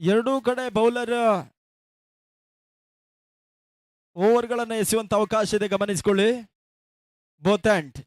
ಎರಡೂ ಕಡೆ ಬೌಲರ್ ಓವರ್ಗಳನ್ನು ಎಸೆಯುವಂತ ಅವಕಾಶ ಇದೆ, ಗಮನಿಸಿಕೊಳ್ಳಿ. Both hand.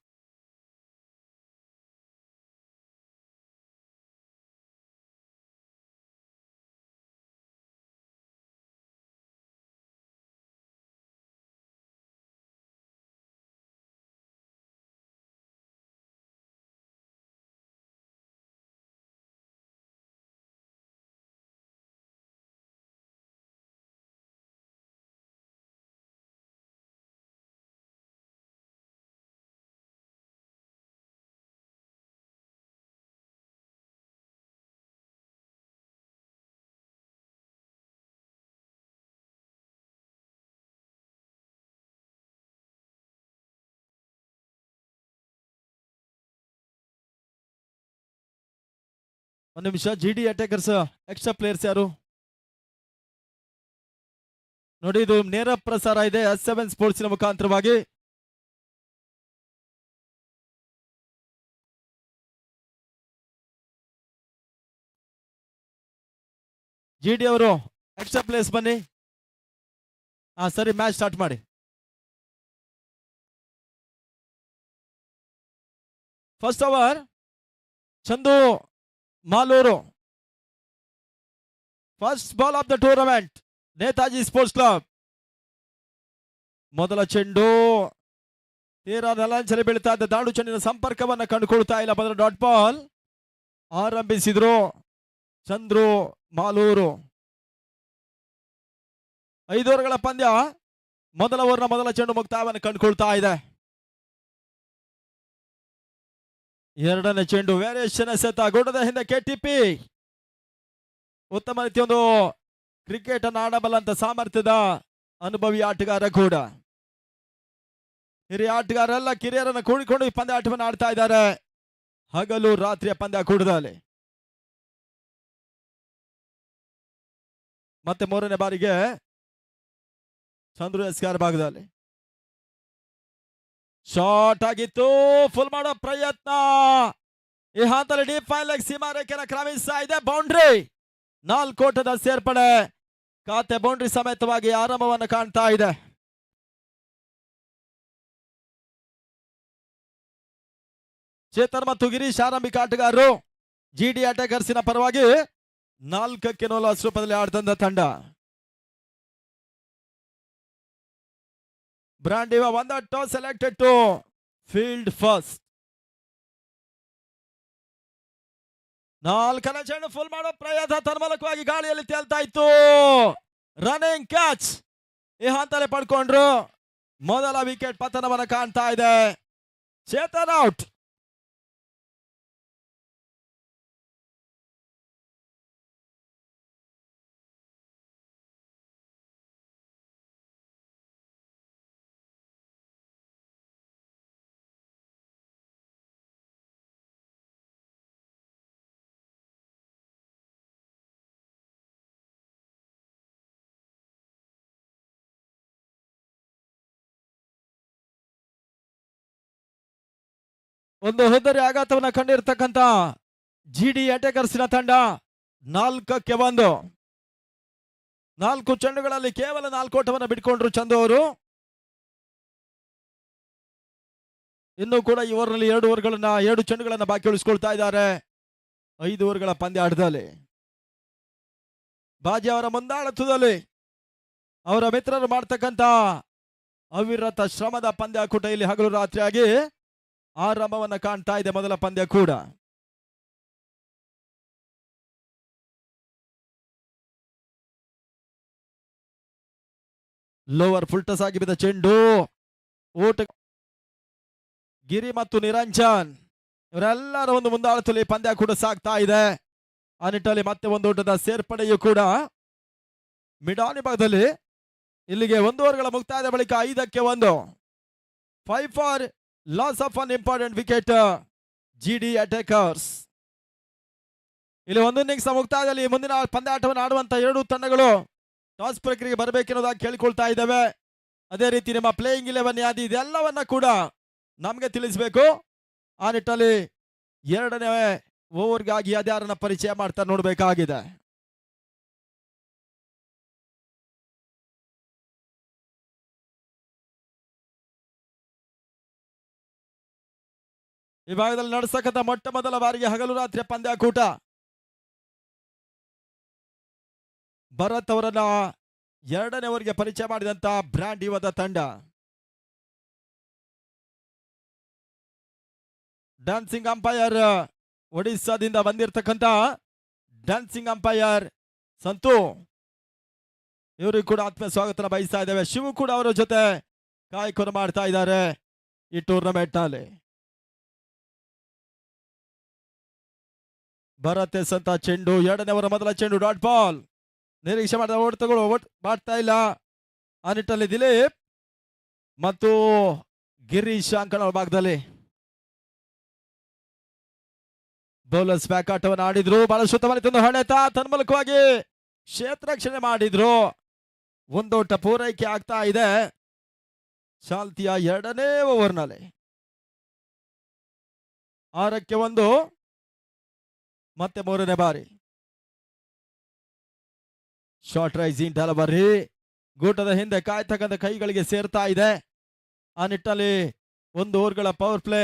ಒಂದು ನಿಮಿಷ. GD ಅಟ್ಯಾಕರ್ಸ್ ಎಕ್ಸ್ಟ್ರಾ ಪ್ಲೇಯರ್ಸ್ ಯಾರು ನೋಡಿ. ಇದು ನೇರ ಪ್ರಸಾರ ಇದೆ S7 ಸ್ಪೋರ್ಟ್ಸ್ ಮುಖಾಂತರವಾಗಿ. GD ಅವರು ಎಕ್ಸ್ಟ್ರಾ ಪ್ಲೇಯರ್ಸ್ ಬನ್ನಿ. ಸರಿ, ಮ್ಯಾಚ್ ಸ್ಟಾರ್ಟ್ ಮಾಡಿ. First over Chandu Malur, first ball of the tournament, Netaji sports club. ಮೊದಲ ಚೆಂಡು ತೀರಾ ನೆಲಂಚಲಿ ಬೀಳ್ತಾ ಇದ್ದ ದಾಂಡು ಚೆಂಡಿನ ಸಂಪರ್ಕವನ್ನು ಕಂಡುಕೊಳ್ತಾ ಇಲ್ಲ. ಮೊದಲ ಡಾಟ್ ಬಾಲ್ ಆರಂಭಿಸಿದ್ರು ಚಂದ್ರು ಮಾಲೂರು. 5 ಓವರ್ಗಳ ಪಂದ್ಯ. ಮೊದಲ ಓವರ್ನ ಮೊದಲ ಚೆಂಡು ಮುಕ್ತಾಯವನ್ನು ಕಂಡುಕೊಳ್ತಾ ಇದೆ. ಎರಡನೇ ಚೆಂಡು ವೇರಿಯೇಷನ್ ಎಸೆತ ಗುಡ್ಡದ ಹಿಂದೆ KTP. ಉತ್ತಮ ರೀತಿಯ ಒಂದು ಕ್ರಿಕೆಟ್ ಅನ್ನು ಆಡಬಲ್ಲಂತ ಸಾಮರ್ಥ್ಯದ ಅನುಭವಿ ಆಟಗಾರ ಕೂಡ. ಹಿರಿಯ ಆಟಗಾರರೆಲ್ಲ ಕಿರಿಯರನ್ನು ಕೂಡಿಕೊಂಡು ಈ ಪಂದ್ಯ ಆಟವನ್ನು ಆಡ್ತಾ ಇದ್ದಾರೆ. ಹಗಲು ರಾತ್ರಿಯ ಪಂದ್ಯ ಕೂಡದಲ್ಲಿ ಮತ್ತೆ ಮೂರನೇ ಬಾರಿಗೆ ಚಂದ್ರು ಎಸ್ಕಾರ್ ಭಾಗದಲ್ಲಿ ಶಾರ್ಟ್ ಆಗಿತ್ತು. ಫುಲ್ ಮಾಡೋ ಪ್ರಯತ್ನ ಈ ಹಂತದಲ್ಲಿ ಡೀಪ್ ಫೈನ್ ಲೆಗ್ ಸೀಮಾ ರೇಖೆಯನ್ನು ಕ್ರಮಿಸ್ತಾ ಇದೆ. ಬೌಂಡ್ರಿ 4 ಓಟದ ಸೇರ್ಪಡೆ. ಖಾತೆ ಬೌಂಡ್ರಿ ಸಮೇತವಾಗಿ ಆರಂಭವನ್ನು ಕಾಣ್ತಾ ಇದೆ. ಚೇತನ್ ಮತ್ತು ಗಿರೀಶ್ ಆರಂಭಿಕ ಆಟಗಾರರು. GD ಅಟ್ಯಾಕರ್ಸಿನ ಪರವಾಗಿ 4-0 ರೂಪದಲ್ಲಿ ಆಡ್ತಂದ ತಂಡ. ಬ್ರಾಂಡಿವಾ ಒಂದಟ್ಟು ಸೆಲೆಕ್ಟೆಡ್ ಟು ಫೀಲ್ಡ್ ಫಸ್ಟ್. 4ನೇ ಚೆಂಡು ಫುಲ್ ಮಾಡೋ ಪ್ರಯತ್ನ ತನ್ಮೂಲಕವಾಗಿ ಗಾಳಿಯಲ್ಲಿ ತೇಲ್ತಾ ಇತ್ತು. ರನ್ನಿಂಗ್ ಕ್ಯಾಚ್ ಈ ಹಂತದಲ್ಲಿ ಪಡ್ಕೊಂಡ್ರು. ಮೊದಲ ವಿಕೆಟ್ ಪತನವನ್ನು ಕಾಣ್ತಾ ಇದೆ. ಚೇತನ್ ಔಟ್. ಒಂದು ಹುದ್ದರಿ ಆಘಾತವನ್ನು ಕಂಡಿರ್ತಕ್ಕಂಥ GD ಅಟ್ಯಾಕರ್ಸಿನ ತಂಡ 4-1. 4 ಚೆಂಡುಗಳಲ್ಲಿ ಕೇವಲ 4 ಓಟವನ್ನು ಬಿಟ್ಕೊಂಡ್ರು ಚಂದು ಅವರು. ಇನ್ನೂ ಕೂಡ ಈ ಓವರ್ನಲ್ಲಿ 2 ಚೆಂಡುಗಳನ್ನ ಬಾಕಿ ಉಳಿಸ್ಕೊಳ್ತಾ ಇದ್ದಾರೆ 5 ಓವರ್ಗಳ ಪಂದ್ಯ ಆಟದಲ್ಲಿ. ಬಾಜಿ ಅವರ ಮುಂದಾಳತ್ವದಲ್ಲಿ ಅವರ ಮಿತ್ರರು ಮಾಡ್ತಕ್ಕಂಥ ಅವಿರತ ಶ್ರಮದ ಪಂದ್ಯಾಕೂಟ ಇಲ್ಲಿ ಹಗಲು ರಾತ್ರಿಯಾಗಿ ಆರಂಭವನ್ನು ಕಾಣ್ತಾ ಇದೆ. ಮೊದಲ ಪಂದ್ಯ ಕೂಡ ಲೋವರ್ ಫುಲ್ ಟಸ್ ಆಗಿ ಬಿದ್ದ ಚೆಂಡು. ಓಟ ಗಿರಿ ಮತ್ತು ನಿರಂಜನ್ ಇವರೆಲ್ಲರ ಒಂದು ಮುಂದಾಳತ್ವದಲ್ಲಿ ಪಂದ್ಯ ಕೂಡ ಸಾಗ್ತಾ ಇದೆ. ಆ ನಿಟ್ಟಲ್ಲಿ ಮತ್ತೆ ಒಂದು ಓಟದ ಸೇರ್ಪಡೆಯೂ ಕೂಡ ಮಿಡಾನಿ ಭಾಗದಲ್ಲಿ. ಇಲ್ಲಿಗೆ 1 ಓವರ್ಗಳ ಮುಕ್ತಾಯದ ಬಳಿಕ 5-1. 5 for loss of an important wicket GD attackers. ಇಲ್ಲಿ 1 ಇನ್ನಿಂಗ್ಸ್ ಮುಕ್ತಾಯದಲ್ಲಿ ಮುಂದಿನ ಪಂದ್ಯಾಟವನ್ನು ಆಡುವಂತ 2 ತಂಡಗಳು ಟಾಸ್ ಪ್ರಕ್ರಿಯೆಗೆ ಬರಬೇಕೆನ್ನೋದಾಗಿ ಕೇಳಿಕೊಳ್ತಾ ಇದ್ದೇವೆ. ಅದೇ ರೀತಿ ನಿಮ್ಮ ಪ್ಲೇಯಿಂಗ್ 11 ಯಾದಿ ಇದೆಲ್ಲವನ್ನ ಕೂಡ ನಮಗೆ ತಿಳಿಸಬೇಕು. ಆ ನಿಟ್ಟಲ್ಲಿ 2ನೇ ಓವರ್ಗಾಗಿ ಯಾರ್ಯಾರನ್ನ ಪರಿಚಯ ಮಾಡ್ತಾ ನೋಡಬೇಕಾಗಿದೆ. ಈ ಭಾಗದಲ್ಲಿ ನಡೆಸತಕ್ಕಂಥ ಮೊಟ್ಟ ಮೊದಲ ಬಾರಿಗೆ ಹಗಲು ರಾತ್ರಿಯ ಪಂದ್ಯಾಕೂಟ. ಭರತ್ ಅವರನ್ನ 2ನೇ ಓವರ್ಗೆ ಪರಿಚಯ ಮಾಡಿದಂತ ಬ್ರ್ಯಾಂಡ್ ಯುವದ ತಂಡ. ಡ್ಯಾನ್ಸಿಂಗ್ ಅಂಪೈರ್ ಒಡಿಸ್ಸಾದಿಂದ ಬಂದಿರತಕ್ಕಂತ ಡ್ಯಾನ್ಸಿಂಗ್ ಅಂಪೈರ್ ಸಂತು, ಇವರಿಗೂ ಕೂಡ ಆತ್ಮೀಯ ಸ್ವಾಗತ ಬಯಸ್ತಾ ಇದ್ದೇವೆ. ಶಿವು ಕೂಡ ಅವರ ಜೊತೆ ಕಾಯ್ಕೊರ ಮಾಡ್ತಾ ಇದ್ದಾರೆ ಈ ಟೂರ್ನಮೆಂಟ್ ನಲ್ಲಿ. ಭರತ್ ಎಸ್ ಅಂತ ಚೆಂಡು, 2ನೇ ಓವರ್ ಮೊದಲ ಚೆಂಡು, ಡಾಟ್ ಬಾಲ್. ನಿರೀಕ್ಷೆ ಮಾಡಿದ ಓಟ್ ತಗೊಳ್ಳೋ ಮಾಡ್ತಾ ಇಲ್ಲ. ಆ ನಿಟ್ಟಲ್ಲಿ ದಿಲೀಪ್ ಮತ್ತು ಗಿರೀಶ್ ಅಂಕಣ ಭಾಗದಲ್ಲಿ ಬೌಲರ್ಸ್ ಬ್ಯಾಕ್ ಆಟವನ್ನು ಆಡಿದ್ರು. ಬಹಳಷ್ಟು ಉತ್ತಮವಾದ ಹೊಡೆತ ತನ್ಮೂಲಕವಾಗಿ ಕ್ಷೇತ್ರ ರಕ್ಷಣೆ ಮಾಡಿದ್ರು. ಒಂದೋಟ ಪೂರೈಕೆ ಆಗ್ತಾ ಇದೆ ಚಾಲ್ತಿಯ 2ನೇ ಓವರ್ನಲ್ಲಿ. 6ಕ್ಕೆ 1 ಮತ್ತೆ 3ನೇ ಬಾರಿ ಶಾರ್ಟ್ ರೈಸಿಂಗ್ ಡೆಲಿವರಿ ಗೂಟದ ಹಿಂದೆ ಕಾಯ್ತಕ್ಕಂಥ ಕೈಗಳಿಗೆ ಸೇರ್ತಾ ಇದೆ. ಆ ನಿಟ್ಟಲ್ಲಿ 1 ಓವರ್ಗಳ ಪವರ್ ಪ್ಲೇ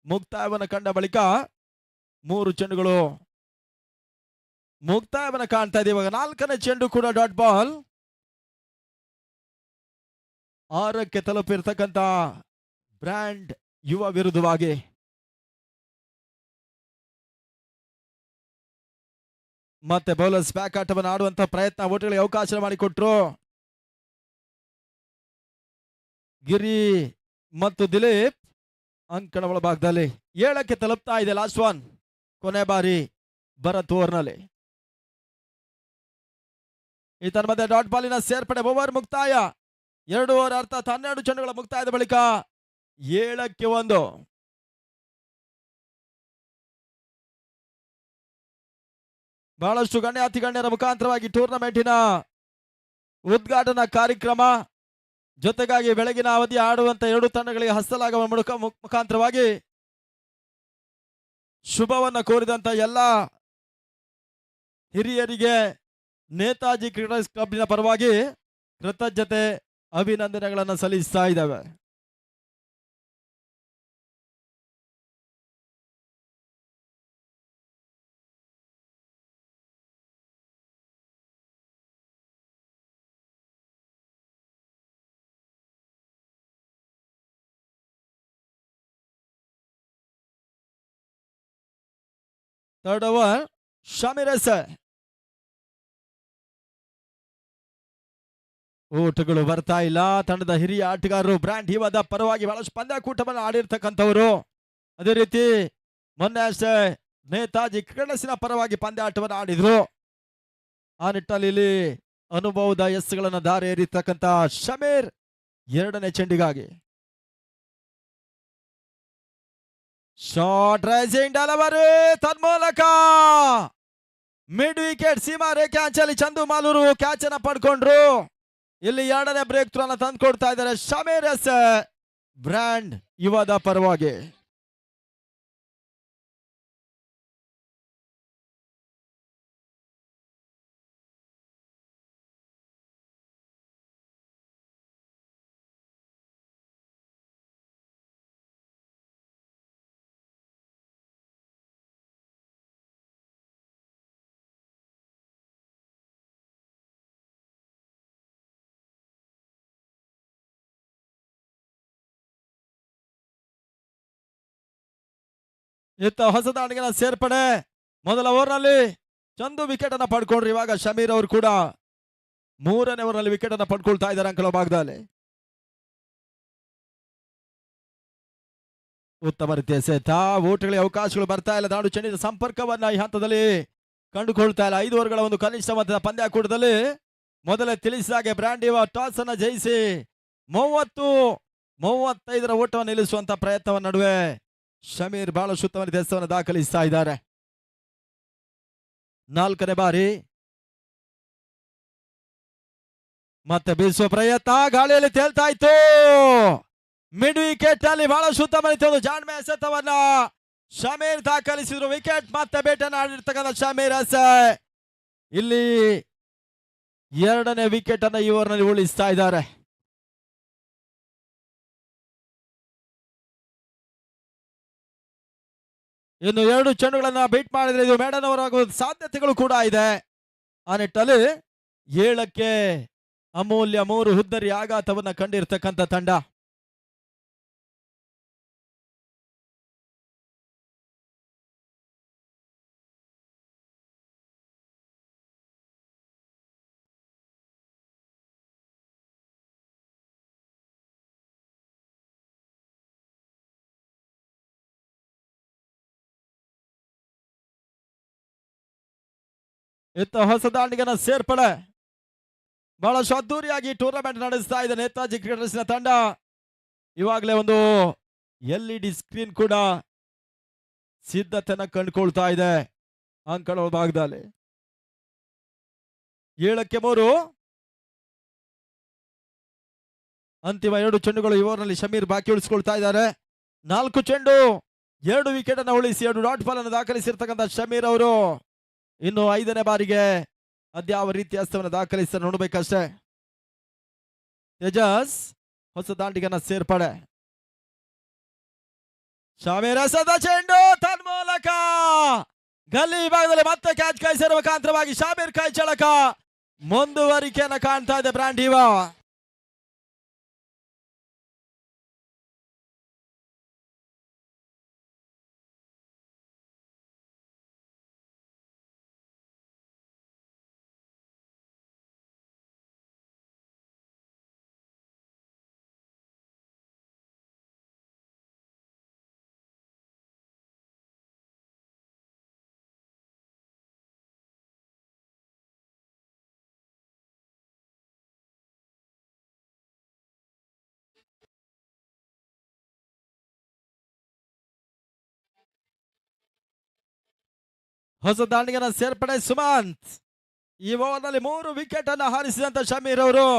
ಮುಕ್ತಾಯವನ್ನು ಕಂಡ ಬಳಿಕ 3 ಚೆಂಡುಗಳು ಮುಕ್ತಾಯವನ್ನು ಕಾಣ್ತಾ ಇದೆ. ಇವಾಗ 4ನೇ ಚೆಂಡು ಕೂಡ ಡಾಟ್ ಬಾಲ್. 6ಕ್ಕೆ ತಲುಪಿರ್ತಕ್ಕಂಥ ಬ್ರ್ಯಾಂಡ್ ಯುವ ವಿರುದ್ಧವಾಗಿ ಮತ್ತೆ ಬೌಲರ್ಸ್ ಬ್ಯಾಕ್ ಆಟವನ್ನು ಆಡುವಂತ ಪ್ರಯತ್ನ, ಓಟಗಳಿಗೆ ಅವಕಾಶ ಮಾಡಿಕೊಟ್ರು. ಗಿರಿ ಮತ್ತು ದಿಲೀಪ್ ಅಂಕಣ ಒಳಭಾಗದಲ್ಲಿ 7ಕ್ಕೆ ತಲುಪ್ತಾ ಇದೆ. ಲಾಸ್ಟ್ ಒನ್, ಕೊನೆ ಬಾರಿ ಭರತ್ ಓವರ್ನಲ್ಲಿ. ಈ ತನ್ನ ಮಧ್ಯೆ ಡಾಟ್ ಬಾಲಿನ ಸೇರ್ಪಡೆ. ಓವರ್ ಮುಕ್ತಾಯ, 2 ಓವರ್ ಅರ್ಥಾತ್ 12 ಚೆಂಡುಗಳ ಮುಕ್ತಾಯದ ಬಳಿಕ 7ಕ್ಕೆ 1. ಬಹಳಷ್ಟು ಗಣ್ಯಾತಿ ಗಣ್ಯರ ಮುಖಾಂತರವಾಗಿ ಟೂರ್ನಮೆಂಟಿನ ಉದ್ಘಾಟನಾ ಕಾರ್ಯಕ್ರಮ, ಜೊತೆಗಾಗಿ ಬೆಳಗಿನ ಅವಧಿ ಆಡುವಂತ 2 ತಂಡಗಳಿಗೆ ಹಸ್ತಲಾಗುವ ಮುಖಾಂತರವಾಗಿ ಶುಭವನ್ನ ಕೋರಿದಂತ ಎಲ್ಲ ಹಿರಿಯರಿಗೆ ನೇತಾಜಿ ಕ್ರಿಕೆಟ್ ಕ್ಲಬ್ನ ಪರವಾಗಿ ಕೃತಜ್ಞತೆ ಅಭಿನಂದನೆಗಳನ್ನು ಸಲ್ಲಿಸ್ತಾ ಇದ್ದಾವೆ. Third over Shameer S. ಓಟಗಳು ಬರ್ತಾ ಇಲ್ಲ. ತಂಡದ ಹಿರಿಯ ಆಟಗಾರರು ಬ್ರ್ಯಾಂಡ್ ಯುವದ ಪರವಾಗಿ ಬಹಳಷ್ಟು ಪಂದ್ಯಾಕೂಟವನ್ನು ಆಡಿರ್ತಕ್ಕಂಥವರು. ಅದೇ ರೀತಿ ಮೊನ್ನೆ ಅಷ್ಟೇ ನೇತಾಜಿ ಕ್ರಿಕೆಟ್ಸಿನ ಪರವಾಗಿ ಪಂದ್ಯಾಟವನ್ನು ಆಡಿದ್ರು. ಆ ನಿಟ್ಟಲ್ಲಿ ಇಲ್ಲಿ ಅನುಭವದ ಎಸ್ಗಳನ್ನು ದಾರಿ ಏರಿರ್ತಕ್ಕಂಥ ಶಮೀರ್ 2ನೇ ಚೆಂಡಿಗಾಗಿ ಶಾರ್ಟ್ ರೈಸಿಂಗ್ ಡೆಲಿವರಿ, ತನ್ಮೂಲಕ ಮಿಡ್ ವಿಕೆಟ್ ಸೀಮಾ ರೇಖೆ ಅಂಚಲ್ಲಿ ಚಂದು ಮಾಲೂರು ಕ್ಯಾಚ್ ಅನ್ನ ಪಡ್ಕೊಂಡ್ರು. ಇಲ್ಲಿ 2ನೇ ಬ್ರೇಕ್ ಥ್ರೂ ಅನ್ನ ತಂದು ಕೊಡ್ತಾ ಇದ್ದಾರೆ ಶಮೀರ್ ಎಸ್ ಬ್ರ್ಯಾಂಡ್ ಯುವದ ಪರವಾಗಿ. ಇತ್ತ ಹೊಸ ದಾಂಡಿಗೆನ ಸೇರ್ಪಡೆ. ಮೊದಲ ಓವರ್ನಲ್ಲಿ ಚಂದು ವಿಕೆಟ್ ಅನ್ನ ಪಡ್ಕೊಂಡ್ರು. ಇವಾಗ ಶಮೀರ್ ಅವರು ಕೂಡ 3ನೇ ಓವರ್ನಲ್ಲಿ ವಿಕೆಟ್ ಅನ್ನ ಪಡ್ಕೊಳ್ತಾ ಇದ್ದಾರೆ ಅಂಕಲ ಭಾಗದಲ್ಲಿ. ಉತ್ತಮ ರೀತಿಯ ಸೆತ, ಓಟಗಳಿಗೆ ಅವಕಾಶಗಳು ಬರ್ತಾ ಇಲ್ಲ. ನಾಡು ಚೆಂಡಿನ ಸಂಪರ್ಕವನ್ನ ಈ ಹಂತದಲ್ಲಿ ಕಂಡುಕೊಳ್ತಾ ಇಲ್ಲ. 5 ಓವರ್ಗಳ ಒಂದು ಕನಿಷ್ಠ ಮೊತ್ತದ ಪಂದ್ಯಾಕೂಟದಲ್ಲಿ ಮೊದಲೇ ತಿಳಿಸಿದಾಗೆ ಬ್ರ್ಯಾಂಡ್ ಯುವ ಟಾಸ್ ಅನ್ನ ಜಯಿಸಿ 30-35ರ ಓಟವನ್ನು ನಿಲ್ಲಿಸುವಂತ ಪ್ರಯತ್ನವ ನಡುವೆ ಶಮೀರ್ ಬಹಳಷ್ಟು ಉತ್ತಮ ರೀತಿಯ ದಾಖಲಿಸ್ತಾ ಇದ್ದಾರೆ. 4ನೇ ಬಾರಿ ಮತ್ತೆ ಬೀಸುವ ಪ್ರಯತ್ನ, ಗಾಳಿಯಲ್ಲಿ ತೇಲ್ತಾ ಇತ್ತು. ಮಿಡ್ ವಿಕೆಟ್ ಅಲ್ಲಿ ಬಹಳಷ್ಟು ಉತ್ತಮ ರೀತಿಯ ಜಾಣ್ಮೆ ಎಸೆತವನ್ನ ಶಮೀರ್ ದಾಖಲಿಸಿದ್ರು. ವಿಕೆಟ್ ಮತ್ತೆ ಬೇಟನ್ನು ಆಡಿರ್ತಕ್ಕಂಥ ಶಮೀರ್ ಇಲ್ಲಿ 2ನೇ ವಿಕೆಟ್ ಅನ್ನ ಈ ಓವರ್ನಲ್ಲಿ ಉಳಿಸ್ತಾ ಇದ್ದಾರೆ. ಇನ್ನು 2 ಚೆಂಡುಗಳನ್ನ ಬೀಟ್ ಮಾಡಿದ್ರೆ ಇದು ಮೇಡನ್ ಓವರ್ ಆಗುವ ಸಾಧ್ಯತೆಗಳು ಕೂಡ ಇದೆ. ಆ ನಿಟ್ಟಲ್ಲಿ 7ಕ್ಕೆ ಅಮೂಲ್ಯ 3 ಹುದ್ದರಿ ಆಘಾತವನ್ನ ಕಂಡಿರ್ತಕ್ಕಂಥ ತಂಡ. ಇತ್ತ ಹೊಸ ದಾಂಡಿಗನ ಸೇರ್ಪಡೆ ಬಹಳ ಅದ್ದೂರಿಯಾಗಿ ಟೂರ್ನಮೆಂಟ್ ನಡೆಸ್ತಾ ಇದೆ ನೇತಾಜಿ ಕ್ರಿಕೆಟರ್ಸ್ನ ತಂಡ. ಇವಾಗಲೇ ಒಂದು LED ಸ್ಕ್ರೀನ್ ಕೂಡ ಸಿದ್ಧತೆಯನ್ನ ಕಂಡುಕೊಳ್ತಾ ಇದೆ ಅಂಕಣ ಭಾಗದಲ್ಲಿ. 7ಕ್ಕೆ 3 ಅಂತಿಮ 2 ಚೆಂಡುಗಳು ಈ ಓವರ್ನಲ್ಲಿ ಶಮೀರ್ ಬಾಕಿ ಉಳಿಸಿಕೊಳ್ತಾ ಇದ್ದಾರೆ. 4 ಚೆಂಡು 2 ವಿಕೆಟ್ ಅನ್ನು ಉಳಿಸಿ 2 ಡಾಟ್ ಬಾಲ್ ಅನ್ನು ದಾಖಲಿಸಿರ್ತಕ್ಕಂಥ ಶಮೀರ್ ಅವರು ಇನ್ನು 5ನೇ ಬಾರಿಗೆ ಅದ್ಯಾವ ರೀತಿಯ ಹಸ್ತವನ್ನು ದಾಖಲಿಸ ನೋಡಬೇಕಷ್ಟೇ. ತೇಜಸ್ ಹೊಸ ದಾಂಡಿಗನ ಸೇರ್ಪಡೆ. ಶಮೀರ್ ಎಸೆದ ಚೆಂಡು ತನ್ಮೂಲಕ ಗಲ್ಲಿ ಭಾಗದಲ್ಲಿ ಮತ್ತೆ ಕ್ಯಾಚ್ ಕೈ ಸೇರುವ ಮುಖಾಂತರವಾಗಿ ಶಮೀರ್ ಕೈ ಚಳಕ ಮುಂದುವರಿಕೆಯನ್ನು ಕಾಣ್ತಾ ಇದೆ ಬ್ರಾಂಡಿವಾ. ಹೊಸ ದಾಂಡಿಗನ ಸೇರ್ಪಡೆ ಸುಮಂತ್. ಈ ಓವರ್ನಲ್ಲಿ 3 ವಿಕೆಟ್ ಅನ್ನು ಹಾರಿಸಿದಂತ ಶಮೀರ್ ಅವರು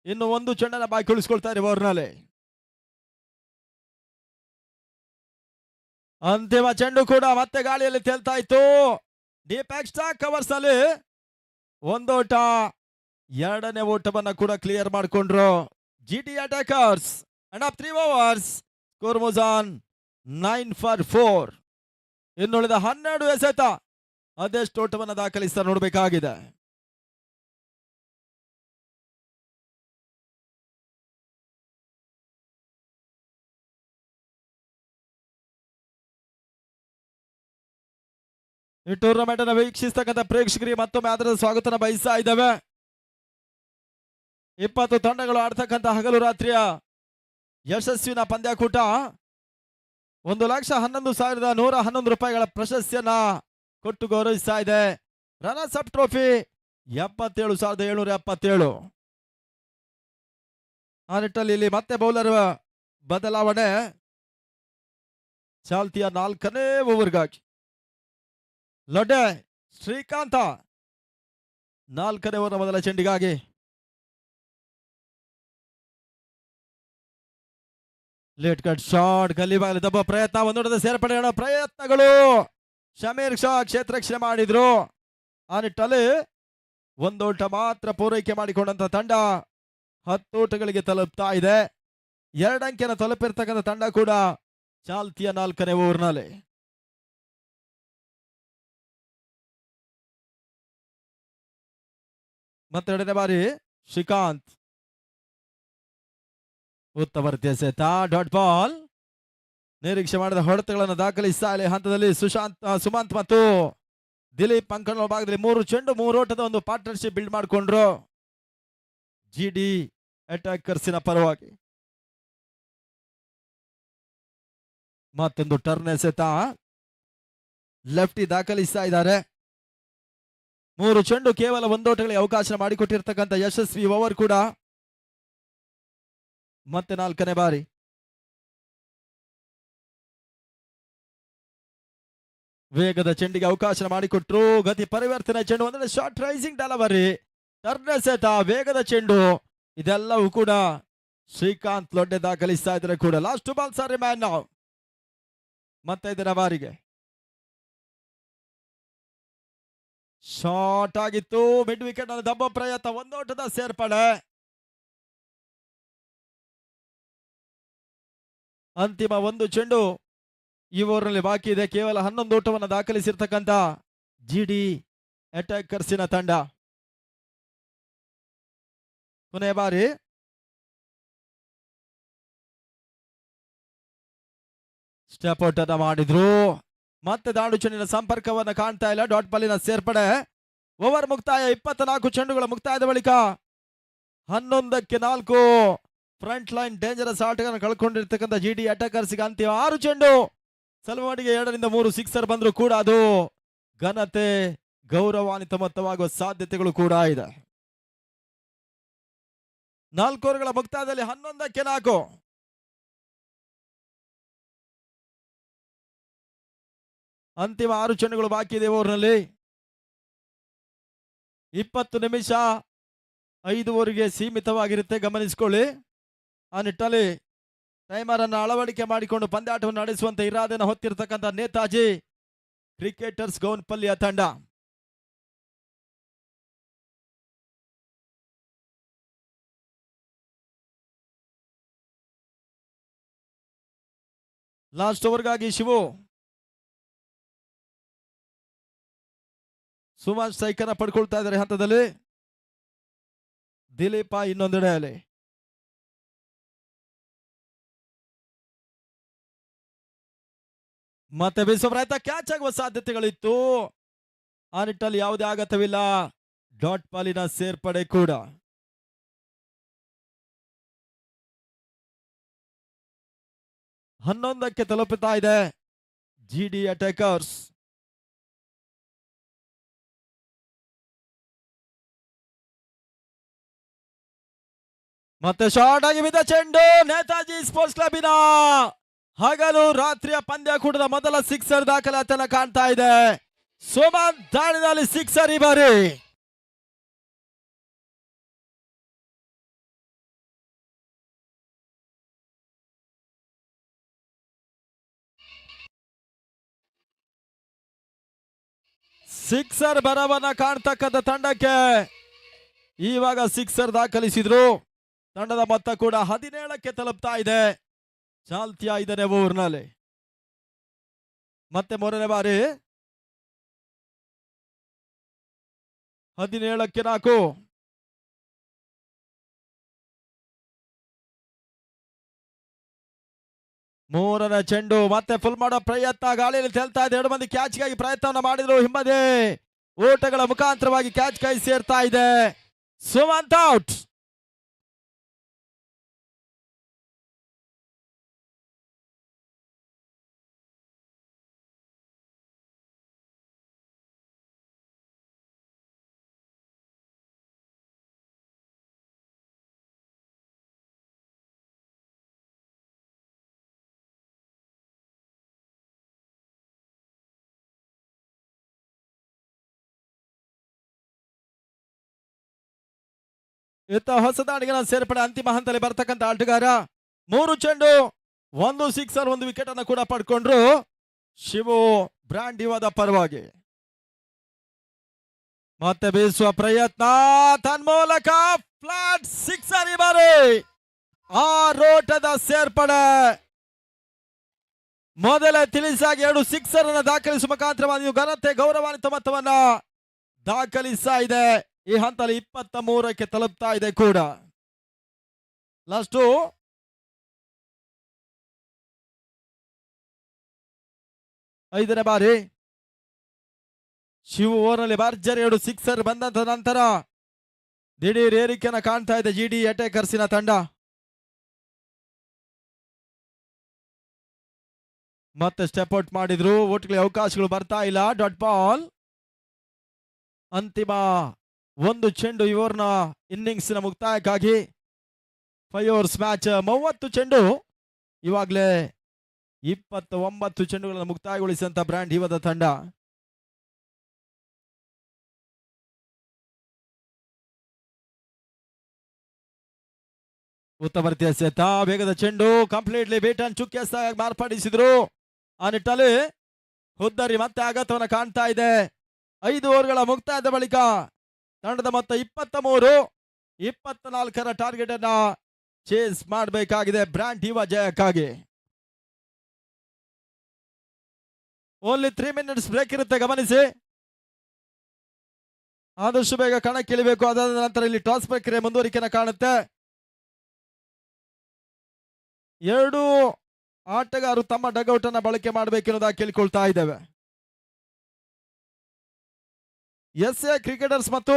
ಇನ್ನು 1 ಚೆಂಡನ್ನ ಬಾಕಿ ಉಳಿಸ್ಕೊಳ್ತಾರೆ ಓವರ್ನಲ್ಲಿ. ಅಂತಿಮ ಚೆಂಡು ಕೂಡ ಮತ್ತೆ ಗಾಳಿಯಲ್ಲಿ ತೇಲ್ತಾ ಇತ್ತು. ಡೀಪ್ ಎಕ್ಸ್ಟ್ರಾ ಕವರ್ಸ್ ಅಲ್ಲಿ 1 ಓಟ 2ನೇ ಓಟವನ್ನ ಕೂಡ ಕ್ಲಿಯರ್ ಮಾಡಿಕೊಂಡ್ರು GT attackers. And of 3 overs score was on 9 for 4. ಇನ್ನುಳಿದ 12 ಎಸೆತ ಅದೆಷ್ಟು ಓಟವನ್ನು ದಾಖಲಿಸ್ತಾ ನೋಡಬೇಕಾಗಿದೆ. ಈ ಟೂರ್ನಮೆಂಟ್ ಅನ್ನು ವೀಕ್ಷಿಸತಕ್ಕಂಥ ಪ್ರೇಕ್ಷಕರಿಗೆ ಮತ್ತೊಮ್ಮೆ ಆದರದ ಸ್ವಾಗತ ಬಯಸ್ತಾ ಇದ್ದೇವೆ. 20 ತಂಡಗಳು ಆಡ್ತಕ್ಕಂಥ ಹಗಲು ರಾತ್ರಿಯ ಯಶಸ್ವಿನ ಪಂದ್ಯಾಕೂಟ 1,11,111 ರೂಪಾಯಿಗಳ ಪ್ರಶಸ್ತಿಯನ್ನ ಕೊಟ್ಟು ಗೌರವಿಸ್ತಾ ಇದೆ. Runners up trophy 77,777. ಆ ನಿಟ್ಟಲ್ಲಿ ಇಲ್ಲಿ ಮತ್ತೆ ಬೌಲರ್ ಬದಲಾವಣೆ. ಚಾಲ್ತಿಯ 4ನೇ ಓವರ್ಗಾಗಿ ಲೊಡ್ಡೆ ಶ್ರೀಕಾಂತ 4ನೇ ಓವರ್ ಮೊದಲ ಚೆಂಡಿಗಾಗಿ. ಲೇಟ್ ಕಟ್ ಶಾಟ್ ಗಲ್ಲಿ ಬಾಗಿಲು ದಬ್ಬ ಪ್ರಯತ್ನ. ಒಂದೊಂದು ಸೇರ್ಪಡೆ ಪ್ರಯತ್ನಗಳು ಶಮೀರ್ ಶಾ ಕ್ಷೇತ್ರರಕ್ಷಣೆ ಮಾಡಿದ್ರು. ಆ ನಿಟ್ಟಲ್ಲಿ 1 ಓಟ ಮಾತ್ರ ಪೂರೈಕೆ ಮಾಡಿಕೊಂಡಂತ ತಂಡ 10 ಓಟಗಳಿಗೆ ತಲುಪ್ತಾ ಇದೆ. 2 ಅಂಕೆಯನ್ನು ತಲುಪಿರ್ತಕ್ಕಂಥ ತಂಡ ಕೂಡ ಚಾಲ್ತಿಯ 4ನೇ ಓವರ್ನಲ್ಲಿ. ಮತ್ತೆ 2ನೇ ಬಾರಿ ಶ್ರೀಕಾಂತ್ ಉತ್ತಮ ರೀತಿಯ ಸೆತ ಡಾಟ್ ಬಾಲ್. ನಿರೀಕ್ಷೆ ಮಾಡಿದ ಹೊಡೆತಗಳನ್ನು ದಾಖಲಿಸ್ತಾ ಇಲ್ಲಿ ಹಂತದಲ್ಲಿ ಸುಮಂತ್ ಮತ್ತು ದಿಲೀಪ್ ಅಂಕಣ ಭಾಗದಲ್ಲಿ 3 ಚೆಂಡು 3 ಓಟದ ಒಂದು ಪಾರ್ಟ್ನರ್ಶಿಪ್ ಬಿಲ್ಡ್ ಮಾಡಿಕೊಂಡ್ರು GT ಅಟ್ಯಾಕರ್ಸಿನ ಪರವಾಗಿ. ಮತ್ತೊಂದು ಟರ್ನ್ ಎಸೆತ ಲೆಫ್ಟಿ ದಾಖಲಿಸ್ತಾ ಇದ್ದಾರೆ. 3 ಚೆಂಡು ಕೇವಲ 1 ಓಟಗಳಿಗೆ ಅವಕಾಶ ಮಾಡಿಕೊಟ್ಟಿರ್ತಕ್ಕಂಥ ಯಶಸ್ವಿ ಓವರ್ ಕೂಡ ಮತ್ತೆ 4ನೇ ಬಾರಿ. ವೇಗದ ಚೆಂಡಿಗೆ ಅವಕಾಶ ಮಾಡಿಕೊಟ್ರು. ಗತಿ ಪರಿವರ್ತನೆ ಚೆಂಡು ಒಂದೆಡೆ ಶಾರ್ಟ್ ರೈಸಿಂಗ್ ಡೆಲಿವರಿ ಟರ್ನ್ ಎಸೆತ ವೇಗದ ಚೆಂಡು ಇದೆಲ್ಲವೂ ಕೂಡ ಶ್ರೀಕಾಂತ್ ಲೊಡ್ಡೆ ದಾಖಲಿಸ್ತಾ ಇದ್ರೆ ಕೂಡ. ಲಾಸ್ಟ್ ಬಾಲ್ ಸಾರಿ ಮ್ಯಾನ್ ನಾವು ಮತ್ತೆ 5ನೇ ಬಾರಿಗೆ ಶಾರ್ಟ್ ಆಗಿತ್ತು. ಮಿಡ್ ವಿಕೆಟ್ ನಲ್ಲಿ ದಬ್ಬ ಪ್ರಯತ್ನ 1 ಓಟದ ಸೇರ್ಪಡೆ. ಅಂತಿಮ 1 ಚೆಂಡು ಈ ಓವರ್ನಲ್ಲಿ ಬಾಕಿ ಇದೆ. ಕೇವಲ 11 ಓಟವನ್ನು ದಾಖಲಿಸಿರ್ತಕ್ಕಂಥ ಜಿಡಿ ಅಟ್ಯಾಕರ್ಸಿನ ತಂಡ. ಕೊನೆಯ ಬಾರಿ ಸ್ಟೆಪ್ ಔಟ್ ಅನ್ನ ಮಾಡಿದ್ರು. ಮತ್ತೆ ದಾಂಡು ಚೆಂಡಿನ ಸಂಪರ್ಕವನ್ನ ಕಾಣ್ತಾ ಇಲ್ಲ. ಡಾಟ್ ಬಾಲಿನ ಸೇರ್ಪಡೆ. ಓವರ್ ಮುಕ್ತಾಯ. 24 ಚೆಂಡುಗಳ ಮುಕ್ತಾಯದ ಬಳಿಕ 11ಕ್ಕೆ 4 ಫ್ರಂಟ್ ಲೈನ್ ಡೇಂಜರಸ್ ಆಟಗಾರನ ಕಳ್ಕೊಂಡಿರ್ತಕ್ಕಂಥ ಜಿಡಿ ಅಟ್ಯಾಕರ್ಸ್ಗೆ ಅಂತಿಮ 6 ಚೆಂಡು. ಸ್ವಲ್ಪ ಮಟ್ಟಿಗೆ 2ರಿಂದ 3 ಸಿಕ್ಸರ್ ಬಂದ್ರು ಕೂಡ ಅದು ಘನತೆ ಗೌರವಾನ್ವಿತ ಮೊತ್ತವಾಗುವ ಸಾಧ್ಯತೆಗಳು ಕೂಡ ಇದೆ. 4 ಓವರ್ಗಳ ಮುಕ್ತಾಯದಲ್ಲಿ 11ಕ್ಕೆ 4. ಅಂತಿಮ 6 ಚೆಂಡುಗಳು ಬಾಕಿ ಇದೆ ಓವರ್ನಲ್ಲಿ. 20 ನಿಮಿಷ 5 ಓವರ್ಗೆ ಸೀಮಿತವಾಗಿರುತ್ತೆ, ಗಮನಿಸಿಕೊಳ್ಳಿ. ಆ ನಿಟ್ಟಲ್ಲಿ ಟೈಮರ್ ಅನ್ನು ಅಳವಡಿಕೆ ಮಾಡಿಕೊಂಡು ಪಂದ್ಯಾಟವನ್ನು ನಡೆಸುವಂತ ಇರಾದೆಯನ್ನು ಹೊತ್ತಿರತಕ್ಕಂಥ ನೇತಾಜಿ ಕ್ರಿಕೆಟರ್ಸ್ ಗೌನ್ಪಲ್ಲಿಯ ತಂಡ. ಲಾಸ್ಟ್ ಓವರ್ಗಾಗಿ ಶಿವು ಸುಮಾರು ಸ್ಟ್ರೈಕ್ ಅನ್ನ ಪಡ್ಕೊಳ್ತಾ ಇದ್ದಾರೆ ಹಂತದಲ್ಲಿ. ದಿಲೀಪ ಇನ್ನೊಂದೆಡೆಯಲ್ಲಿ. ಮತ್ತೆ ಬೀಸುವ ಪ್ರಯತ್ನ, ಕ್ಯಾಚ್ ಆಗುವ ಸಾಧ್ಯತೆಗಳಿತ್ತು. ಆ ನಿಟ್ಟಲ್ಲಿ ಯಾವುದೇ ಆಘಾತವಿಲ್ಲ. ಡಾಟ್ ಬಾಲಿನ ಸೇರ್ಪಡೆ ಕೂಡ. ಹನ್ನೊಂದಕ್ಕೆ ತಲುಪುತ್ತಾ ಇದೆ ಜಿಡಿ ಅಟ್ಯಾಕರ್ಸ್. ಮತ್ತೆ ಶಾರ್ಟ್ ಆಗಿ ಬಿದ್ದ ಚೆಂಡು. ನೇತಾಜಿ ಸ್ಪೋರ್ಟ್ಸ್ ಕ್ಲಬ್ಬಿನ ಹಗಲು ರಾತ್ರಿಯ ಪಂದ್ಯಕೂಟದ ಮೊದಲ ಸಿಕ್ಸರ್ ದಾಖಲಾತಿಯನ್ನು ಕಾಣ್ತಾ ಇದೆ. ಸುಮನ್ ದಾಳಿನಲ್ಲಿ ಸಿಕ್ಸರ್ ಈ ಬಾರಿ. ಸಿಕ್ಸರ್ ಬರವನ್ನ ಕಾಣ್ತಕ್ಕಂಥ ತಂಡಕ್ಕೆ ಇವಾಗ ಸಿಕ್ಸರ್ ದಾಖಲಿಸಿದ್ರು. ತಂಡದ ಮೊತ್ತ ಕೂಡ 17ಕ್ಕೆ ತಲುಪ್ತಾ ಇದೆ ಚಾಲ್ತಿಯ 5ನೇ ಓವರ್ನಲ್ಲಿ. ಮತ್ತೆ 3ನೇ ಬಾರಿ 17ಕ್ಕೆ 4. ಮೂರನೇ ಚೆಂಡು ಮತ್ತೆ ಫುಲ್ ಮಾಡೋ ಪ್ರಯತ್ನ. ಗಾಳಿಯಲ್ಲಿ ತೇಲ್ತಾ ಇದೆ. 2 ಮಂದಿ ಕ್ಯಾಚ್ಗಾಗಿ ಪ್ರಯತ್ನವನ್ನು ಮಾಡಿದ್ರು. ಹಿಂಬದಿ ಓಟಗಳ ಮುಖಾಂತರವಾಗಿ ಕ್ಯಾಚ್ ಕೈ ಸೇರ್ತಾ ಇದೆ. ಸುಮಂತ್ ಔಟ್. ಇತ್ತ ಹೊಸದಾಡಿಗನ ಸೇರ್ಪಡೆ ಅಂತಿಮ ಹಂತದಲ್ಲಿ ಬರ್ತಕ್ಕಂಥ ಆಟಗಾರ. 3 ಚೆಂಡು 1 ಸಿಕ್ಸರ್ 1 ವಿಕೆಟ್ ಅನ್ನು ಕೂಡ ಪಡ್ಕೊಂಡ್ರು ಶಿವು ಬ್ರಾಂಡ್ ಯುವದ ಪರವಾಗಿ. ಮತ್ತೆ ಬೀಸುವ ಪ್ರಯತ್ನ, ತನ್ಮೂಲಕ ಫ್ಲಾಟ್ ಸಿಕ್ಸರ್ ಈ ಬಾರಿ. ಆ ರೋಟದ ಸೇರ್ಪಡೆ ಮೊದಲೇ ತಿಳಿಸಾಗಿ 2 ಸಿಕ್ಸರ್ ಅನ್ನು ದಾಖಲಿಸುವ ಮುಖಾಂತರವಾಗಿ ಘನತೆ ಗೌರವಾನ್ವಿತ ಮೊತ್ತವನ್ನ ದಾಖಲಿಸ್ತಾ ಇದೆ. ಈ ಹಂತದಲ್ಲಿ 23ಕ್ಕೆ ತಲುಪ್ತಾ ಇದೆ ಕೂಡ. ಲಾಸ್ಟು 5ನೇ ಬಾರಿ ಶಿವು ಓವರ್ನಲ್ಲಿ ಭರ್ಜರಿ 2 ಸಿಕ್ಸರ್ ಬಂದಂತ ನಂತರ ದಿಢೀರ್ ಏರಿಕೆಯನ್ನು ಕಾಣ್ತಾ ಇದೆ ಜಿಡಿ ಅಟ್ಯಾಕರ್ಸಿನ ತಂಡ. ಮತ್ತೆ ಸ್ಟೆಪ್ ಔಟ್ ಮಾಡಿದ್ರು. ಒಟ್ಟಿಗೆ ಅವಕಾಶಗಳು ಬರ್ತಾ ಇಲ್ಲ. Dot ball. ಅಂತಿಮ 1 ಚೆಂಡು ಇವರ್ನ ಇನ್ನಿಂಗ್ಸ್ ನ ಮುಕ್ತಾಯಕ್ಕಾಗಿ 5 ಓವರ್ಸ್ ಮ್ಯಾಚ್ 30 ಚೆಂಡು. ಇವಾಗಲೇ 29 ಚೆಂಡುಗಳನ್ನು ಮುಕ್ತಾಯಗೊಳಿಸಿದಂತ ಬ್ರಾಂಡ್ ಯುವದ ತಂಡ. ಉತ್ತಮ ರೀತಿಯ ಸೆತ, ವೇಗದ ಚೆಂಡು, ಕಂಪ್ಲೀಟ್ಲಿ ಬೇಟನ್ ಚುಕ್ಕೆಸ್ತಾಗಿ ಮಾರ್ಪಡಿಸಿದ್ರು. ಆ ನಿಟ್ಟಲ್ಲಿ ಹುದ್ದರಿ ಮತ್ತೆ ಆಘಾತವನ್ನು ಕಾಣ್ತಾ ಇದೆ. 5 ಓವರ್ಗಳ ಮುಕ್ತಾಯದ ಬಳಿಕ ತಂಡದ ಮೊತ್ತ 23. 24ರ ಟಾರ್ಗೆಟ್ ಅನ್ನ ಚೇಸ್ ಮಾಡಬೇಕಾಗಿದೆ ಬ್ರಾಂಡ್ ಯುವ ಜಯಕ್ಕಾಗಿ. ಓನ್ಲಿ 3 ಮಿನಿಟ್ಸ್ ಬ್ರೇಕ್ ಇರುತ್ತೆ, ಗಮನಿಸಿ. ಆದಷ್ಟು ಬೇಗ ಕಣಕ್ಕಿಳಿಬೇಕು. ಅದಾದ ನಂತರ ಇಲ್ಲಿ ಟಾಸ್ ಪ್ರಕ್ರಿಯೆ ಮುಂದುವರಿಕೆನ ಕಾಣುತ್ತೆ. ಎರಡು ಆಟಗಾರರು ತಮ್ಮ ಡಗ್ಔಟ್ ಅನ್ನ ಬಳಕೆ ಮಾಡಬೇಕೆನ್ನುವುದಾಗಿ ಕೇಳಿಕೊಳ್ತಾ ಇದ್ದೇವೆ. ಎಸ್ಎ ಕ್ರಿಕೆಟರ್ಸ್ ಮತ್ತು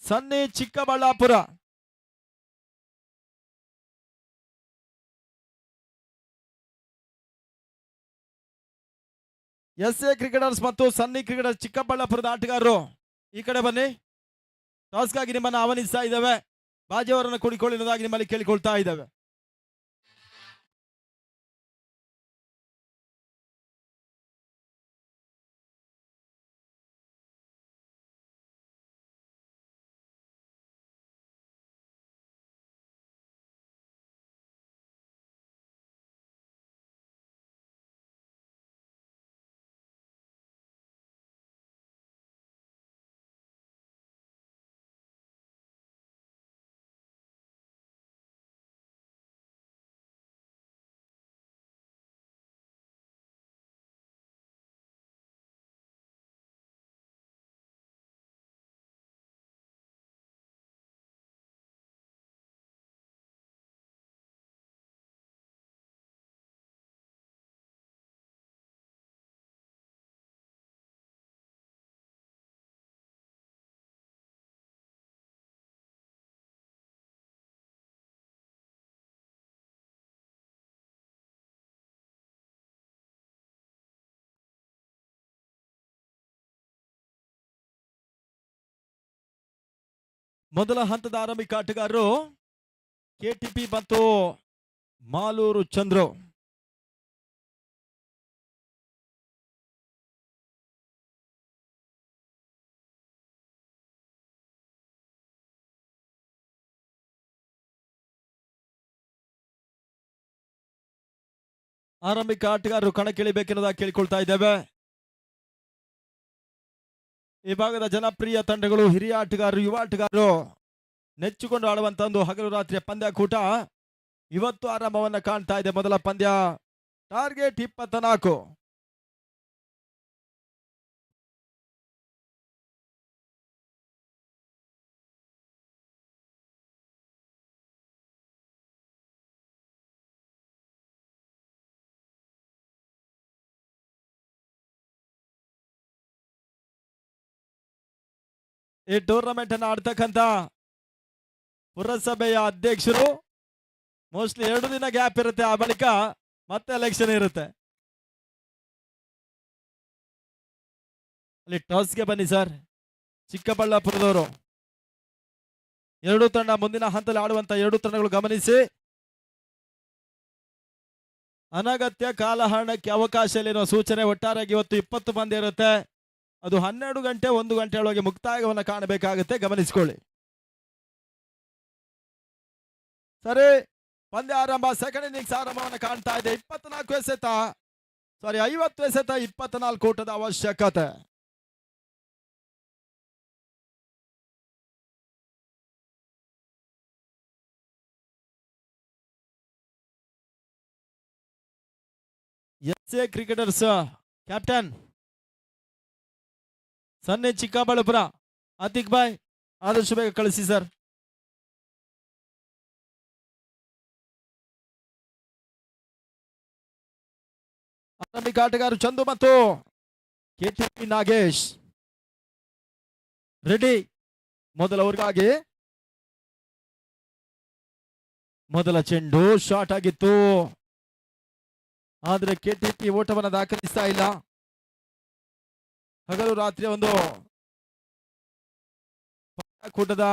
ಸನ್ನಿ ಚಿಕ್ಕಬಳ್ಳಾಪುರ. ಎಸ್ಎ ಕ್ರಿಕೆಟರ್ಸ್ ಮತ್ತು ಸನ್ನಿ ಕ್ರಿಕೆಟರ್ಸ್ ಚಿಕ್ಕಬಳ್ಳಾಪುರದ ಆಟಗಾರರು ಈ ಕಡೆ ಬನ್ನಿ. ಟಾಸ್ಗಾಗಿ ನಿಮ್ಮನ್ನು ಆಹ್ವಾನಿಸ್ತಾ ಇದ್ದೇವೆ. ಬಾಜಿಯವರನ್ನು ಕೂಡಿಕೊಳ್ಳುವುದಾಗಿ ನಿಮ್ಮಲ್ಲಿ ಕೇಳಿಕೊಳ್ತಾ ಇದ್ದೇವೆ. ಮೊದಲ ಹಂತದ ಆರಂಭಿಕ ಆಟಗಾರರು ಕೆಟಿಪಿ ಮತ್ತು ಮಾಲೂರು ಚಂದ್ರು. ಆರಂಭಿಕ ಆಟಗಾರರು ಕಣಕ್ಕಿಳಿಬೇಕೆನ್ನುವುದಾಗಿ ಕೇಳಿಕೊಳ್ತಾ ಇದ್ದೇವೆ. ಈ ಭಾಗದ ಜನಪ್ರಿಯ ತಂಡಗಳು, ಹಿರಿಯ ಆಟಗಾರರು, ಯುವ ಆಟಗಾರರು ನೆಚ್ಚಿಕೊಂಡು ಆಡುವಂತ ಒಂದು ಹಗಲು ರಾತ್ರಿಯ ಪಂದ್ಯಕೂಟ ಇವತ್ತು ಆರಂಭವನ್ನ ಕಾಣ್ತಾ ಇದೆ. ಮೊದಲ ಪಂದ್ಯ ಟಾರ್ಗೆಟ್ 24. ಈ ಟೂರ್ನಮೆಂಟ್ ಅನ್ನು ಆಡ್ತಕ್ಕಂತ ಪುರಸಭೆಯ ಅಧ್ಯಕ್ಷರು ಮೋಸ್ಟ್ಲಿ 2 ದಿನ ಗ್ಯಾಪ್ ಇರುತ್ತೆ, ಆ ಬಳಿಕ ಮತ್ತೆ ಎಲೆಕ್ಷನ್ ಇರುತ್ತೆ. ಅಲ್ಲಿ ಟಾಸ್ಗೆ ಬನ್ನಿ ಸರ್. ಚಿಕ್ಕಬಳ್ಳಾಪುರದವರು ಎರಡು ತಂಡ ಮುಂದಿನ ಹಂತದಲ್ಲಿ ಆಡುವಂತ ಎರಡು ತಂಡಗಳು ಗಮನಿಸಿ. ಅನಗತ್ಯ ಕಾಲಹರಣಕ್ಕೆ ಅವಕಾಶ ಇಲ್ಲ ಎನ್ನುವ ಸೂಚನೆ. ಒಟ್ಟಾರೆಯಾಗಿ ಇವತ್ತು 20 ಪಂದ್ಯ ಇರುತ್ತೆ. ಅದು 12 ಗಂಟೆ 1 ಗಂಟೆ ಒಳಗೆ ಮುಕ್ತಾಯವನ್ನು ಕಾಣಬೇಕಾಗುತ್ತೆ, ಗಮನಿಸಿಕೊಳ್ಳಿ. ಸರಿ, ಪಂದ್ಯ ಆರಂಭ. ಸೆಕೆಂಡ್ ಇನ್ನಿಂಗ್ಸ್ ಆರಂಭವನ್ನು ಕಾಣ್ತಾ ಇದೆ. 50 ಎಸೆತ 24 ಓಟದ ಅವಶ್ಯಕತೆ. ಎಸ್ಎ ಕ್ರಿಕೆಟರ್ಸ್ ಕ್ಯಾಪ್ಟನ್ ಸನ್ನಿ ಚಿಕ್ಕಬಳ್ಳಾಪುರ ಅತಿಕ್ ಬಾಯ್ ಆದಷ್ಟು ಬೇಗ ಕಳಿಸಿ ಸರ್. ಆರಂಭಿಕ ಆಟಗಾರರು ಚಂದು ಮತ್ತು ಕೆಟಿಪಿ ನಾಗೇಶ್ ರೆಡಿ. ಮೊದಲ ಓವರ್ಗಾಗಿ ಮೊದಲ ಚೆಂಡು ಶಾಟ್ ಆಗಿತ್ತು, ಆದ್ರೆ ಕೆಟಿಪಿ ಓಟವನ್ನು ದಾಖಲಿಸ್ತಾ ಇಲ್ಲ. ಹಗಲು ರಾತ್ರಿ ಒಂದು ಕೂಟದ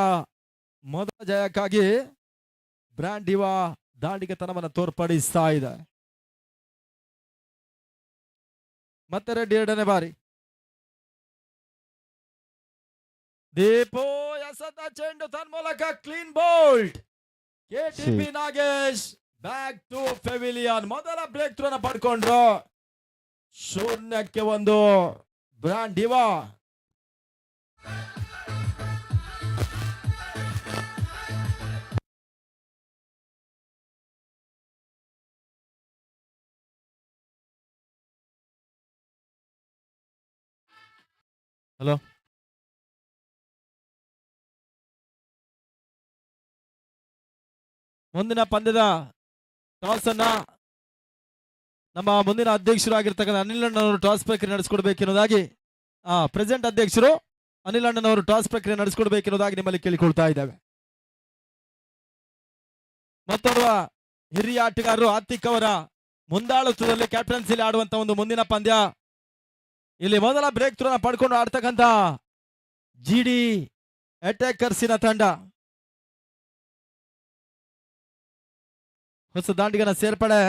ಮೊದಲ ಜಯಕ್ಕಾಗಿ ಬ್ರ್ಯಾಂಡ್ ಯುವ ದಾಂಡಿಗೆತನವನ್ನು ತೋರ್ಪಡಿಸ್ತಾ ಇದೆ. ಮತ್ತೆ ರೆಡ್ಡಿ 2ನೇ ಬಾರಿ. ದೀಪು ಎಸೆದ ಚೆಂಡು ತನ್ಮೂಲಕ clean bowled. KTP Nagesh back to pavilion. ಮೊದಲ ಬ್ರೇಕ್ ಥ್ರೂ ಪಡ್ಕೊಂಡ್ರು. 0-1 ಬ್ರ್ಯಾಂಡ್ ಯುವ. ಹಲೋ, ಮುಂದಿನ ಪಂದ್ಯದ ಟಾಸ್ ಅನ್ನ ನಮ್ಮ ಮುಂದಿನ ಅಧ್ಯಕ್ಷರು ಆಗಿರ್ತಕ್ಕಂಥ ಅನಿಲ್ ಅಣ್ಣನವರು ಟಾಸ್ ಪ್ರಕ್ರಿಯೆ ನಡೆಸಿಕೊಡ್ಬೇಕೆನ್ನುವುದಾಗಿ ಪ್ರೆಸೆಂಟ್ ಅಧ್ಯಕ್ಷರು ಅನಿಲ್ ಅಣ್ಣನವರು ಟಾಸ್ ಪ್ರಕ್ರಿಯೆ ನಡೆಸಿಕೊಡ್ಬೇಕೆನ್ನುವುದಾಗಿ ನಿಮ್ಮಲ್ಲಿ ಕೇಳಿಕೊಳ್ತಾ ಇದ್ದೇವೆ. ಮತ್ತೋರ್ವ ಹಿರಿಯ ಆಟಗಾರರು ಆತಿಕ್ ಅವರ ಮುಂದಾಳತ್ವದಲ್ಲಿ ಕ್ಯಾಪ್ಟನ್ಸಿಲಿ ಆಡುವಂತ ಒಂದು ಮುಂದಿನ ಪಂದ್ಯ. ಇಲ್ಲಿ ಮೊದಲ ಬ್ರೇಕ್ ಥ್ರೂ ಪಡ್ಕೊಂಡು ಆಡ್ತಕ್ಕಂಥ ಜಿಡಿ ಅಟ್ಯಾಕರ್ಸಿನ ತಂಡ ಹೊಸ ದಾಂಡಿಗನ ಸೇರ್ಪಡೆ.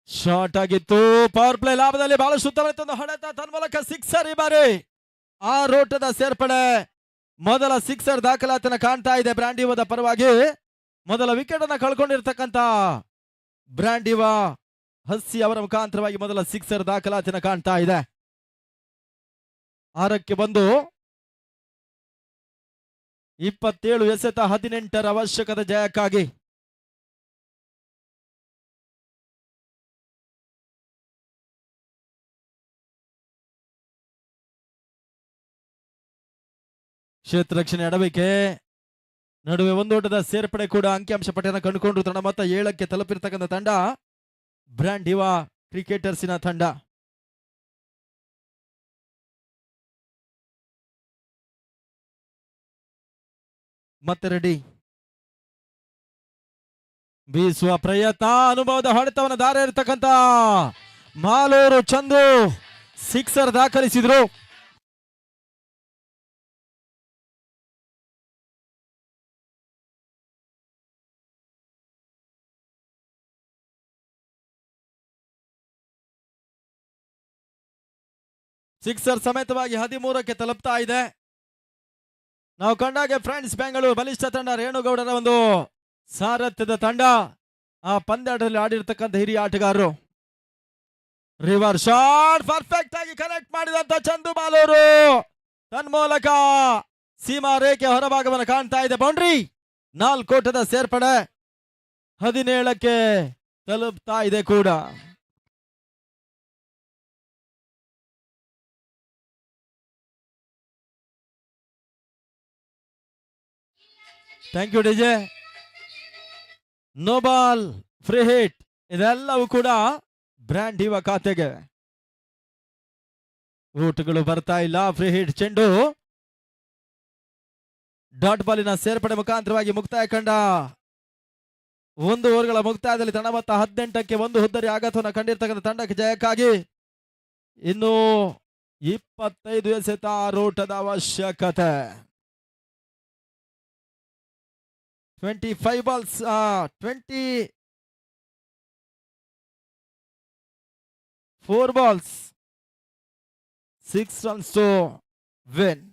ಶಾರ್ಟ್ ಆಗಿತ್ತು. ಪವರ್ ಪ್ಲೇ ಲಾಭದಲ್ಲಿ ಬಹಳಷ್ಟು ಉತ್ತಮವಾದ ಹೊಡೆತ, ತನ್ಮೂಲಕ ಸಿಕ್ಸರ್. ಈ ಬಾರಿ ಆ ರೋಟದ ಸೇರ್ಪಡೆ, ಮೊದಲ ಸಿಕ್ಸರ್ ದಾಖಲಾತಿನ ಕಾಣ್ತಾ ಇದೆ ಬ್ರಾಂಡಿವಾದ ಪರವಾಗಿ. ಮೊದಲ ವಿಕೆಟ್ ಅನ್ನ ಕಳ್ಕೊಂಡಿರ್ತಕ್ಕಂಥ ಬ್ರಾಂಡಿವಾ ಹಸ್ಸಿ ಅವರ ಮುಖಾಂತರವಾಗಿ ಮೊದಲ ಸಿಕ್ಸರ್ ದಾಖಲಾತಿನ ಕಾಣ್ತಾ ಇದೆ. 6ಕ್ಕೆ ಬಂದು 27 ಎಸೆತ 18 ಅವಶ್ಯಕತೆ ಜಯಕ್ಕಾಗಿ. ಕ್ಷೇತ್ರ ರಕ್ಷಣೆ ಎಡವಿಕೆ ನಡುವೆ ಒಂದು ಓಟದ ಸೇರ್ಪಡೆ ಕೂಡ ಅಂಕಿಅಂಶ ಪಟ್ಟಿಯನ್ನು ಕಂಡುಕೊಂಡು ತಂಡ ಮೊತ್ತ 7ಕ್ಕೆ ತಲುಪಿರ್ತಕ್ಕಂಥ ತಂಡ ಬ್ರಾಂಡಿವಾ ಕ್ರಿಕೆಟರ್ಸಿನ ತಂಡ. ಮತ್ತೆ ರೆಡಿ, ಬೀಸುವ ಪ್ರಯತ್ನ, ಅನುಭವದ ಹೊಡೆತವನ್ನು ದಾರ ಇರತಕ್ಕಂಥ ಮಾಲೂರು ಚಂದ್ರು ಸಿಕ್ಸರ್ ದಾಖಲಿಸಿದ್ರು. ಸಿಕ್ಸರ್ ಸಮೇತವಾಗಿ 13ಕ್ಕೆ ತಲುಪ್ತಾ ಇದೆ. ನಾವು ಕಂಡಾಗೆ ಫ್ರೆಂಡ್ಸ್ ಬೆಂಗಳೂರು ಬಲಿಷ್ಠ ತಂಡ, ರೇಣುಗೌಡರ ಒಂದು ಸಾರಥ್ಯದ ತಂಡ, ಆ ಪಂದ್ಯಾಟದಲ್ಲಿ ಆಡಿರ್ತಕ್ಕಂಥ ಹಿರಿಯ ಆಟಗಾರರು. ರಿವರ್ಸ್ ಶಾಟ್ ಪರ್ಫೆಕ್ಟ್ ಆಗಿ ಕನೆಕ್ಟ್ ಮಾಡಿದಂತ ಚಂದು ಮಾಲೂರು, ತನ್ಮೂಲಕ ಸೀಮಾ ರೇಖೆ ಹೊರಭಾಗವನ್ನು ಕಾಣ್ತಾ ಇದೆ. ಬೌಂಡ್ರಿ, 4 ಓಟದ ಸೇರ್ಪಡೆ 17ಕ್ಕೆ ತಲುಪ್ತಾ ಇದೆ ಕೂಡ. Thank you DJ. No ball, free hit, ಇದೆಲ್ಲವೂ ಕೂಡ ಬ್ರಾಂಡಿವಾ ಖಾತೆಗೆ. ಊಟಗಳು ಬರ್ತಾ ಇಲ್ಲ. ಫ್ರೀ ಹಿಟ್ ಚೆಂಡು ಡಾಟ್ ಬಾಲಿನ ಸೇರ್ಪಡೆ ಮುಖಾಂತರವಾಗಿ ಮುಕ್ತಾಯ ಕಂಡ 1 ಓವರ್ಗಳ ಮುಕ್ತಾಯದಲ್ಲಿ ತಂಡ ಮೊತ್ತ 18ಕ್ಕೆ 1 ಹುದ್ದರಿ ಆಘಾತವನ್ನು ಕಂಡಿರ್ತಕ್ಕಂಥ ತಂಡಕ್ಕೆ ಜಯಕ್ಕಾಗಿ ಇನ್ನು 25 ಎಸೆತ ರೋಟದ ಅವಶ್ಯಕತೆ. 25 balls, 24 balls, 6 runs to win.